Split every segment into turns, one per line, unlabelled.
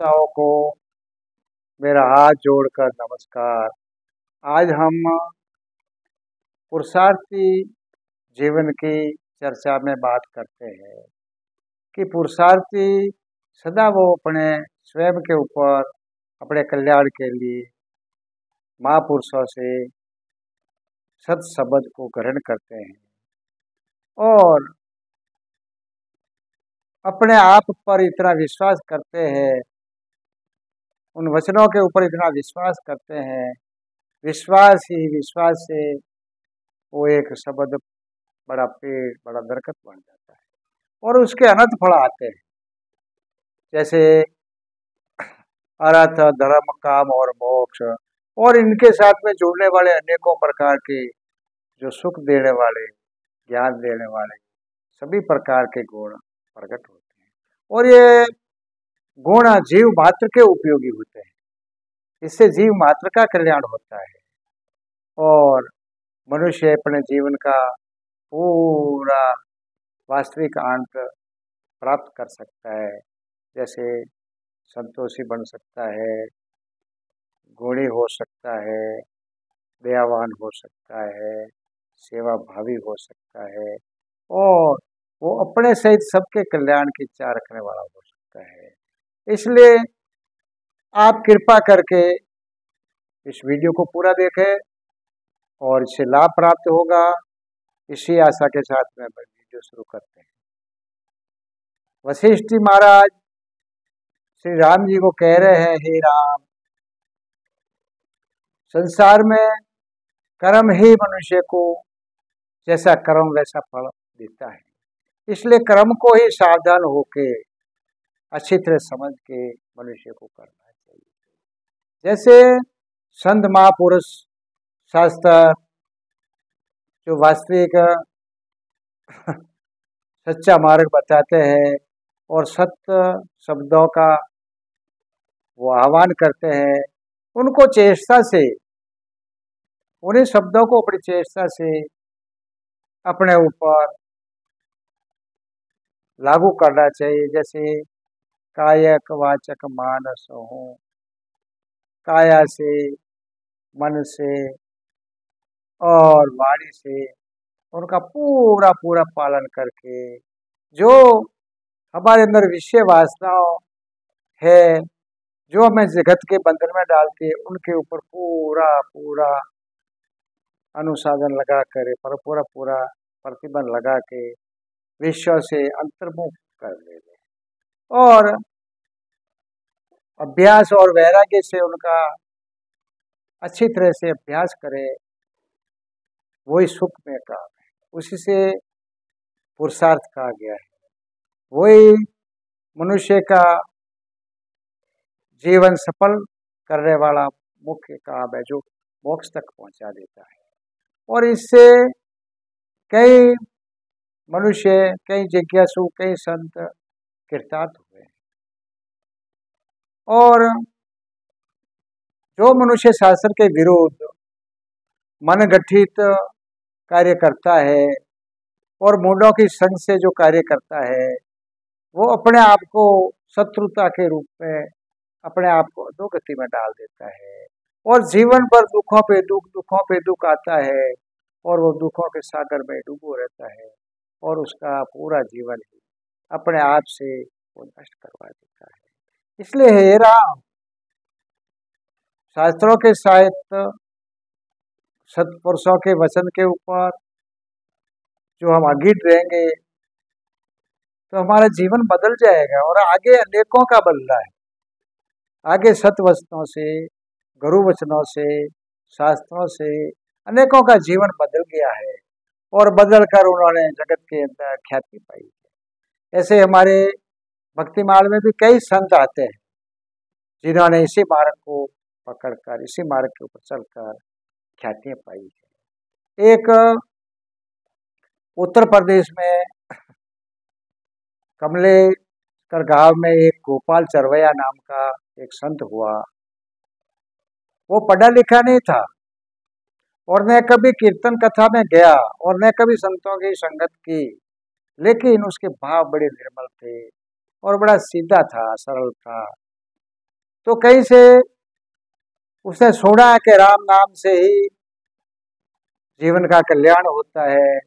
श्रोताओं को मेरा हाथ जोड़कर नमस्कार। आज हम पुरुषार्थी जीवन की चर्चा में बात करते हैं कि पुरुषार्थी सदा वो अपने स्वयं के ऊपर अपने कल्याण के लिए महापुरुषों से सत शब्द को ग्रहण करते हैं और अपने आप पर इतना विश्वास करते हैं, उन वचनों के ऊपर इतना विश्वास करते हैं, विश्वास ही विश्वास से वो एक शब्द बड़ा पेड़ बड़ा दरख्त बन जाता है और उसके अनंत फल आते हैं, जैसे अर्थ धर्म काम और मोक्ष, और इनके साथ में जुड़ने वाले अनेकों प्रकार के जो सुख देने वाले ज्ञान देने वाले सभी प्रकार के गुण प्रकट होते हैं और ये गुण जीव मात्र के उपयोगी होते हैं। इससे जीव मात्र का कल्याण होता है और मनुष्य अपने जीवन का पूरा वास्तविक आनंद प्राप्त कर सकता है, जैसे संतोषी बन सकता है, गुणी हो सकता है, दयावान हो सकता है, सेवा भावी हो सकता है और वो अपने सहित सबके कल्याण की इच्छा रखने वाला हो सकता है। इसलिए आप कृपा करके इस वीडियो को पूरा देखें और इससे लाभ प्राप्त होगा, इसी आशा के साथ में वीडियो शुरू करते हैं। वशिष्ठ जी महाराज श्री राम जी को कह रहे हैं, हे राम, संसार में कर्म ही मनुष्य को जैसा कर्म वैसा फल देता है, इसलिए कर्म को ही सावधान होके अच्छी तरह समझ के मनुष्य को करना चाहिए। जैसे संत महापुरुष शास्त्र जो वास्तविक सच्चा मार्ग बताते हैं और सत्य शब्दों का वो आह्वान करते हैं, उनको चेष्टा से उन्हीं शब्दों को अपनी चेष्टा से अपने ऊपर लागू करना चाहिए। जैसे कायक वाचक मानस हो, काया से मन से और वाणी से उनका पूरा पूरा पालन करके जो हमारे अंदर विषय वासनाओं है जो हमें जगत के बंधन में डालती है, उनके ऊपर पूरा पूरा अनुसाधन लगा कर पूरा पूरा प्रतिबंध लगा के विषयों से अंतर्मुख कर देते और अभ्यास और वैराग्य से उनका अच्छी तरह से अभ्यास करें, वही सुख में काम है, उसी से पुरुषार्थ कहा गया है, वही मनुष्य का जीवन सफल करने वाला मुख्य काम है जो मोक्ष तक पहुंचा देता है। और इससे कई मनुष्य, कई जिज्ञासु, कई संत कृतार्थ हुए हैं और जो मनुष्य शास्त्र के विरुद्ध मन गठित कार्य करता है और मूढ़ों की संग से जो कार्य करता है, वो अपने आप को शत्रुता के रूप में अपने आप को अधोगति में डाल देता है और जीवन भर दुखों पे दुख आता है और वो दुखों के सागर में डूबो रहता है और उसका पूरा जीवन ही अपने आप से वो नष्ट करवा देता है। इसलिए हे राम, शास्त्रों के साहित्य सत्पुरुषों के वचन के ऊपर जो हम अडिग रहेंगे तो हमारा जीवन बदल जाएगा और आगे अनेकों का बदल रहा है। आगे सत्य वचनों से, गुरु वचनों से, शास्त्रों से अनेकों का जीवन बदल गया है और बदल कर उन्होंने जगत के अंदर ख्याति पाई है। ऐसे हमारे भक्ति मार्ग में भी कई संत आते हैं जिन्होंने इसी मार्ग को पकड़कर, इसी मार्ग के ऊपर चलकर ख्यातियां पाई है। एक उत्तर प्रदेश में कमलेकर गांव में एक गोपाल चरवैया नाम का एक संत हुआ। वो पढ़ा लिखा नहीं था और न कभी कीर्तन कथा में गया और न कभी संतों की संगत की, लेकिन उसके भाव बड़े निर्मल थे और बड़ा सीधा था, सरल था तो कहीं से उसने सुना कि राम नाम से ही जीवन का कल्याण होता है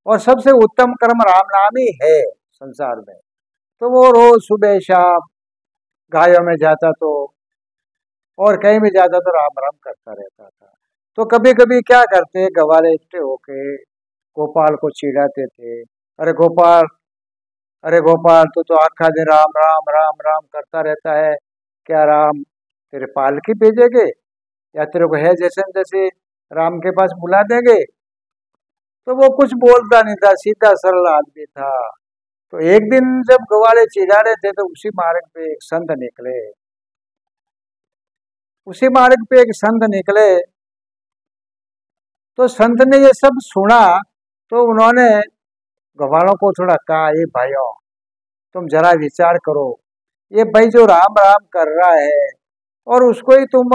और सबसे उत्तम कर्म राम नाम ही है संसार में। तो वो रोज सुबह शाम गायों में जाता तो और कहीं भी जाता तो राम राम करता रहता था। तो कभी कभी क्या करते, गवारे इकट्ठे होके गोपाल को चिढ़ाते थे, अरे गोपाल, अरे गोपाल, तू तो आखा दिन राम राम राम राम करता रहता है, क्या राम तेरे पालकी भेजेंगे या तेरे को है जैसे न जैसे राम के पास बुला देंगे। तो वो कुछ बोलता नहीं था, सीधा सरल आदमी था। तो एक दिन जब ग्वाले चिढ़ा रहे थे तो उसी मार्ग पे एक संत निकले। तो संत ने ये सब सुना तो उन्होंने ग्वालों को थोड़ा कहा, ये भाइयों तुम जरा विचार करो, ये भाई जो राम राम कर रहा है और उसको ही तुम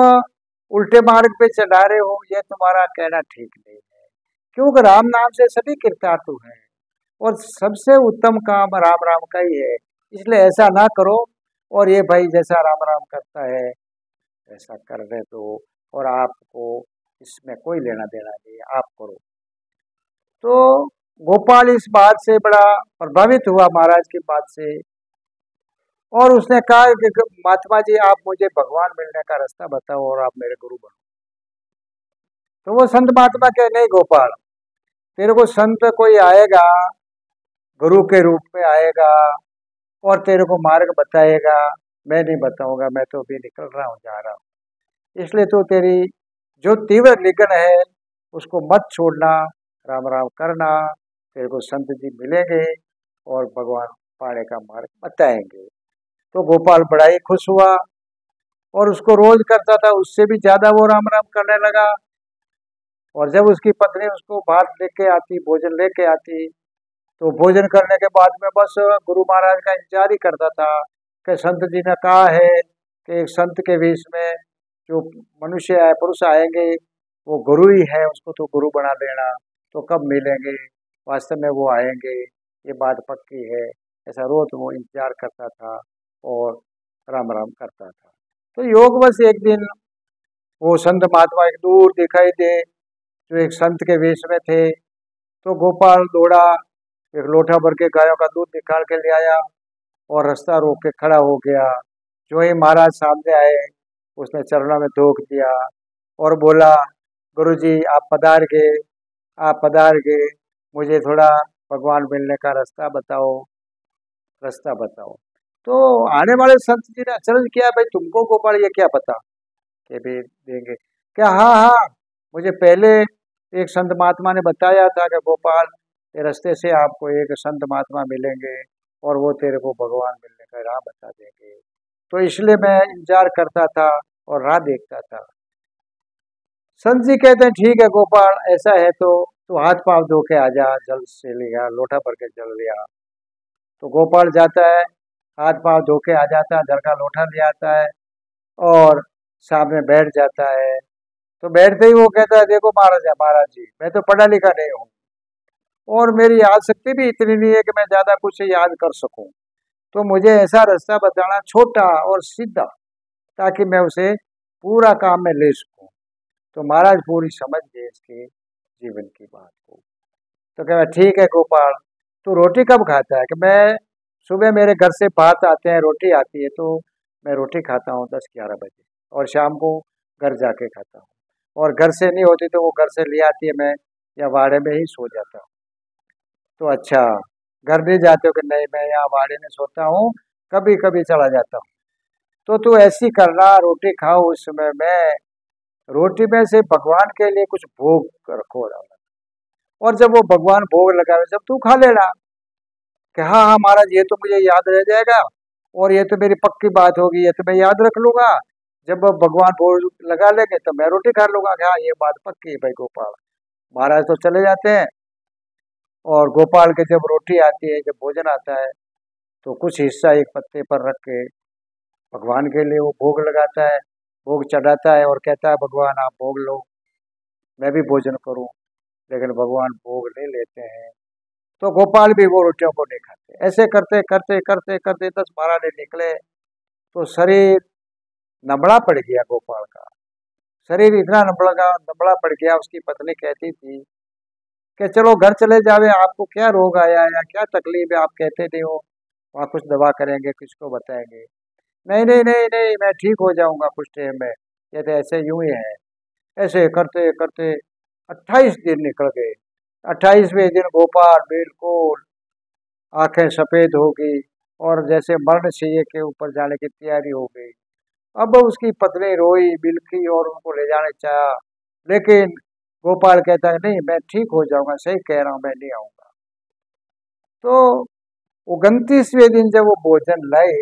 उल्टे मार्ग पे चढ़ा रहे हो, ये तुम्हारा कहना ठीक नहीं है, क्योंकि राम नाम से सभी कृतार्थ हैं और सबसे उत्तम काम राम राम का ही है, इसलिए ऐसा ना करो। और ये भाई जैसा राम राम करता है ऐसा कर रहे तो, और आपको इसमें कोई लेना देना नहीं, आप करो। तो गोपाल इस बात से बड़ा प्रभावित हुआ, महाराज की बात से, और उसने कहा कि महात्मा जी आप मुझे भगवान मिलने का रास्ता बताओ और आप मेरे गुरु बनो। तो वो संत महात्मा कहे, नहीं गोपाल, तेरे को संत कोई आएगा, गुरु के रूप में आएगा और तेरे को मार्ग बताएगा, मैं नहीं बताऊंगा, मैं तो अभी निकल रहा हूँ, जा रहा हूँ। इसलिए तो तेरी जो तीव्र निगन है उसको मत छोड़ना, राम राम करना, तेरे को संत जी मिलेंगे और भगवान पाने का मार्ग बताएंगे। तो गोपाल बड़ा ही खुश हुआ और उसको रोज करता था, उससे भी ज्यादा वो राम राम करने लगा। और जब उसकी पत्नी उसको भात लेके आती, भोजन लेके आती, तो भोजन करने के बाद में बस गुरु महाराज का इंतजार ही करता था कि संत जी ने कहा है कि एक संत के वेश में जो मनुष्य है, पुरुष आएंगे, वो गुरु ही है, उसको तो गुरु बना देना, तो कब मिलेंगे, वास्तव में वो आएंगे, ये बात पक्की है। ऐसा रोज वो इंतजार करता था और राम राम करता था। तो योगवश एक दिन वो संत महात्मा एक दूर दिखाई दे जो एक संत के वेश में थे। तो गोपाल दौड़ा, एक लोटा भर के गायों का दूध निकाल के ले आया और रास्ता रोक के खड़ा हो गया। जो ही महाराज सामने आए उसने चरणों में धोख दिया और बोला, गुरुजी आप पधार गए, मुझे थोड़ा भगवान मिलने का रास्ता बताओ। तो आने वाले संत जी ने अचरज किया, भाई तुमको गोपाल ये क्या पता कि भी देंगे क्या? हाँ हाँ, मुझे पहले एक संत महात्मा ने बताया था कि गोपाल ये रास्ते से आपको एक संत महात्मा मिलेंगे और वो तेरे को भगवान मिलने का राह बता देंगे, तो इसलिए मैं इंतजार करता था और राह देखता था। संत जी कहते हैं, ठीक है गोपाल, ऐसा है तो तू हाथ पांव धो के आ जा, जल से लिया, लोटा भर के जल लिया। तो गोपाल जाता है, हाथ पांव धो के आ जाता है, जल का लोटा ले आता है और सामने बैठ जाता है। तो बैठते ही वो कहता है, देखो महाराज जी, मैं तो पढ़ा लिखा नहीं हूँ और मेरी याद शक्ति भी इतनी नहीं है कि मैं ज्यादा कुछ याद कर सकूं, तो मुझे ऐसा रास्ता बताना छोटा और सीधा ताकि मैं उसे पूरा काम में ले सकूं। तो महाराज पूरी समझ गए इसके जीवन की बात को। तो कह ठीक है गोपाल, तू रोटी कब खाता है? कि मैं सुबह मेरे घर से भात आते हैं, रोटी आती है, तो मैं रोटी खाता हूँ 10-11 बजे और शाम को घर जाके खाता हूँ, और घर से नहीं होती तो वो घर से ले आती है, मैं या वाड़े में ही सो जाता हूँ। तो अच्छा, घर नहीं जाते हो? कि नहीं, मैं यहाँ वाड़े में सोता हूँ, कभी कभी चला जाता हूँ। तो तू ऐसी करना, रोटी खाओ उस समय में, रोटी में से भगवान के लिए कुछ भोग रखो और जब वो भगवान भोग लगावे जब तू खा लेना। कि हाँ हाँ महाराज, ये तो मुझे याद रह जाएगा और ये तो मेरी पक्की बात होगी, ये तो मैं याद रख लूंगा, जब भगवान भोग लगा लेंगे तो मैं रोटी खा लूंगा। हाँ ये बात पक्की है भाई गोपाल। महाराज तो चले जाते हैं और गोपाल के जब रोटी आती है, जब भोजन आता है, तो कुछ हिस्सा एक पत्ते पर रख के भगवान के लिए वो भोग लगाता है, भोग चढ़ाता है और कहता है, भगवान आप भोग लो, मैं भी भोजन करूं। लेकिन भगवान भोग ले लेते हैं, तो गोपाल भी वो रोटियों को नहीं खाते। ऐसे करते करते करते करते 10-12 दिन निकले, तो शरीर नबड़ा पड़ गया गोपाल का शरीर, इतना नबड़ा पड़ गया। उसकी पत्नी कहती थी कि चलो घर चले जावे, आपको क्या रोग आया या क्या तकलीफ है, आप कहते नहीं हो, वहाँ कुछ दवा करेंगे, किसको बताएंगे। नहीं नहीं नहीं नहीं, मैं ठीक हो जाऊंगा कुछ टाइम में, ये तो ऐसे यूं ही है। ऐसे करते करते 28 दिन निकल गए। 28वें दिन गोपाल बिल्कुल आंखें सफेद हो गई और जैसे मरण शैया के ऊपर जाने की तैयारी हो गई। अब उसकी पत्नी रोई बिलखी और उनको ले जाने चाहा, लेकिन गोपाल कहता है नहीं, मैं ठीक हो जाऊंगा, सही कह रहा हूँ, मैं नहीं आऊंगा। तो 29वें दिन जब वो भोजन लाए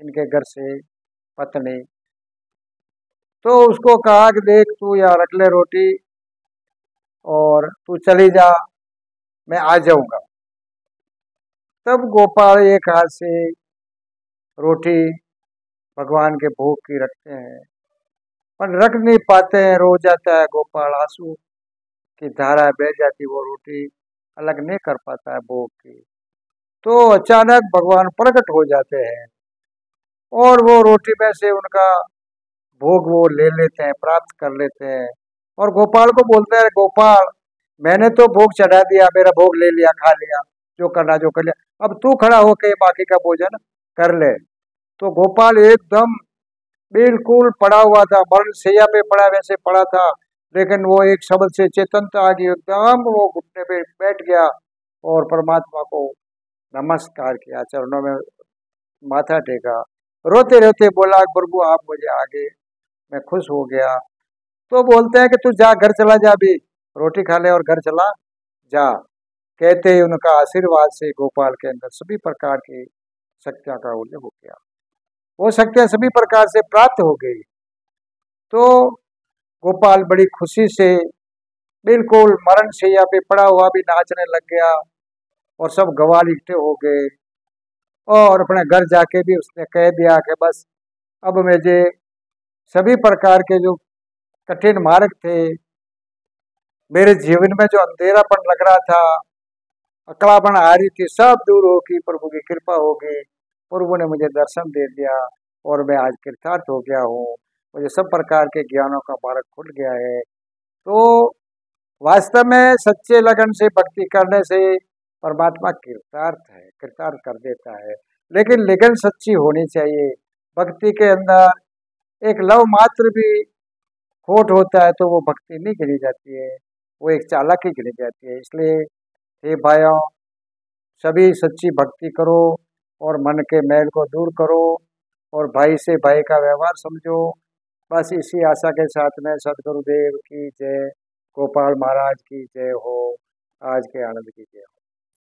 इनके घर से पत्नी, तो उसको कहा कि देख तू यहाँ रख ले रोटी और तू चली जा, मैं आ जाऊंगा। तब गोपाल एक हाथ से रोटी भगवान के भोग की रखते हैं, पर रख नहीं पाते हैं, रो जाता है गोपाल, आंसू की धारा बह जाती, वो रोटी अलग नहीं कर पाता है भोग की। तो अचानक भगवान प्रकट हो जाते हैं और वो रोटी में से उनका भोग वो ले लेते हैं, प्राप्त कर लेते हैं। और गोपाल को बोलते हैं गोपाल, मैंने तो भोग चढ़ा दिया, मेरा भोग ले लिया, खा लिया, जो करना जो कर लिया, अब तू खड़ा होके बाकी का भोजन कर ले। तो गोपाल एकदम बिल्कुल पड़ा हुआ था, मरण शैया पे पड़ा वैसे पड़ा था, लेकिन वो एक शब्द से चेतनता आ गई, एकदम वो घुटने पे बैठ गया और परमात्मा को नमस्कार किया, चरणों में माथा टेका, रोते रोते बोला प्रभु आप मुझे आगे, मैं खुश हो गया। तो बोलते हैं कि तू जा, घर चला जा, भी रोटी खा ले और घर चला जा। कहते ही उनका आशीर्वाद से गोपाल के अंदर सभी प्रकार की शक्तियां का उदय हो गया, वो शक्तियां सभी प्रकार से प्राप्त हो गई। तो गोपाल बड़ी खुशी से बिल्कुल मरण शैया पे पड़ा हुआ भी नाचने लग गया और सब गवाह इकट्ठे हो गए। और अपने घर जाके भी उसने कह दिया कि बस अब मुझे सभी प्रकार के जो कठिन मार्ग थे, मेरे जीवन में जो अंधेरापन लग रहा था, अकड़ापन आ रही थी, सब दूर होगी, प्रभु की कृपा होगी, प्रभु ने मुझे दर्शन दे दिया और मैं आज कृतार्थ हो गया हूँ, मुझे सब प्रकार के ज्ञानों का मार्ग खुल गया है। तो वास्तव में सच्चे लगन से भक्ति करने से परमात्मा कृतार्थ है, कृतार्थ कर देता है, लेकिन लगन सच्ची होनी चाहिए। भक्ति के अंदर एक लव मात्र भी खोट होता है तो वो भक्ति नहीं गिनी जाती है, वो एक चालाकी गिनी जाती है। इसलिए हे भाइयों, सभी सच्ची भक्ति करो और मन के मैल को दूर करो और भाई से भाई का व्यवहार समझो। बस इसी आशा के साथ में सदगुरुदेव की जय, गोपाल महाराज की जय हो, आज के आनंद की जय हो।